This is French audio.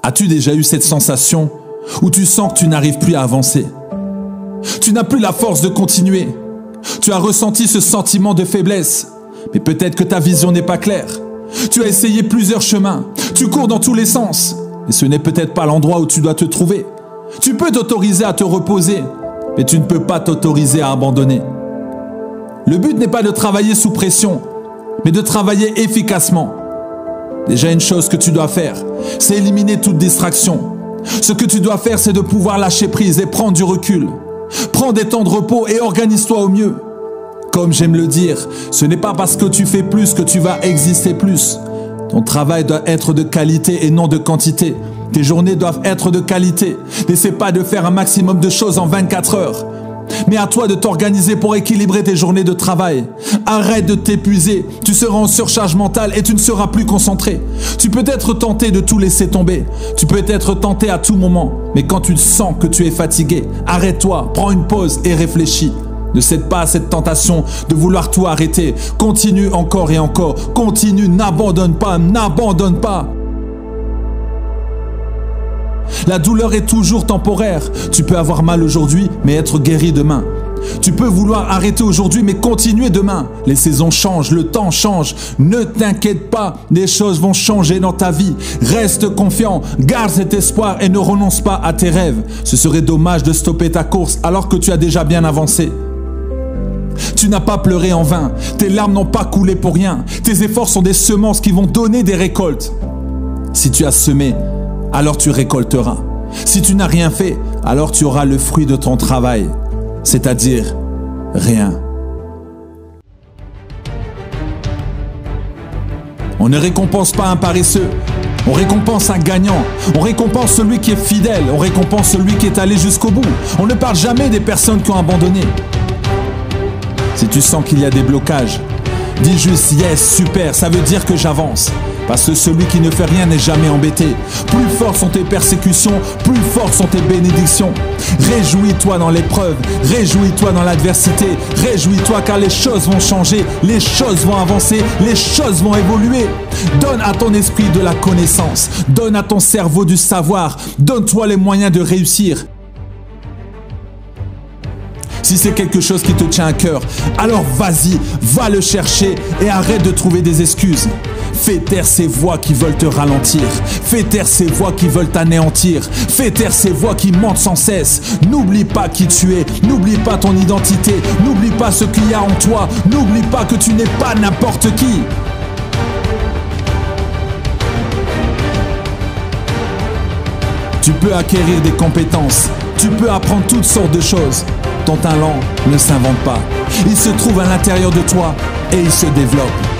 As-tu déjà eu cette sensation où tu sens que tu n'arrives plus à avancer? Tu n'as plus la force de continuer. Tu as ressenti ce sentiment de faiblesse, mais peut-être que ta vision n'est pas claire. Tu as essayé plusieurs chemins, tu cours dans tous les sens, mais ce n'est peut-être pas l'endroit où tu dois te trouver. Tu peux t'autoriser à te reposer, mais tu ne peux pas t'autoriser à abandonner. Le but n'est pas de travailler sous pression, mais de travailler efficacement. Déjà, une chose que tu dois faire, c'est éliminer toute distraction. Ce que tu dois faire, c'est de pouvoir lâcher prise et prendre du recul. Prends des temps de repos et organise-toi au mieux. Comme j'aime le dire, ce n'est pas parce que tu fais plus que tu vas exister plus. Ton travail doit être de qualité et non de quantité. Tes journées doivent être de qualité. N'essaie pas de faire un maximum de choses en 24 heures. Mais à toi de t'organiser pour équilibrer tes journées de travail. Arrête de t'épuiser, tu seras en surcharge mentale et tu ne seras plus concentré. Tu peux être tenté de tout laisser tomber. Tu peux être tenté à tout moment. Mais quand tu sens que tu es fatigué, arrête-toi, prends une pause et réfléchis. Ne cède pas à cette tentation de vouloir tout arrêter. Continue encore et encore. Continue, n'abandonne pas, n'abandonne pas. La douleur est toujours temporaire. Tu peux avoir mal aujourd'hui, mais être guéri demain. Tu peux vouloir arrêter aujourd'hui, mais continuer demain. Les saisons changent, le temps change. Ne t'inquiète pas, les choses vont changer dans ta vie. Reste confiant, garde cet espoir et ne renonce pas à tes rêves. Ce serait dommage de stopper ta course alors que tu as déjà bien avancé. Tu n'as pas pleuré en vain, tes larmes n'ont pas coulé pour rien. Tes efforts sont des semences qui vont donner des récoltes. Si tu as semé, alors tu récolteras. Si tu n'as rien fait, alors tu auras le fruit de ton travail, c'est-à-dire rien. On ne récompense pas un paresseux, on récompense un gagnant. On récompense celui qui est fidèle, on récompense celui qui est allé jusqu'au bout. On ne parle jamais des personnes qui ont abandonné. Si tu sens qu'il y a des blocages, dis juste « Yes, super, ça veut dire que j'avance ». Parce que celui qui ne fait rien n'est jamais embêté. Plus fortes sont tes persécutions, plus fortes sont tes bénédictions. Réjouis-toi dans l'épreuve, réjouis-toi dans l'adversité, réjouis-toi car les choses vont changer, les choses vont avancer, les choses vont évoluer. Donne à ton esprit de la connaissance, donne à ton cerveau du savoir, donne-toi les moyens de réussir. Si c'est quelque chose qui te tient à cœur, alors vas-y, va le chercher et arrête de trouver des excuses. Fais taire ces voix qui veulent te ralentir. Fais taire ces voix qui veulent t'anéantir. Fais taire ces voix qui mentent sans cesse. N'oublie pas qui tu es. N'oublie pas ton identité. N'oublie pas ce qu'il y a en toi. N'oublie pas que tu n'es pas n'importe qui. Tu peux acquérir des compétences. Tu peux apprendre toutes sortes de choses. Ton talent ne s'invente pas. Il se trouve à l'intérieur de toi et il se développe.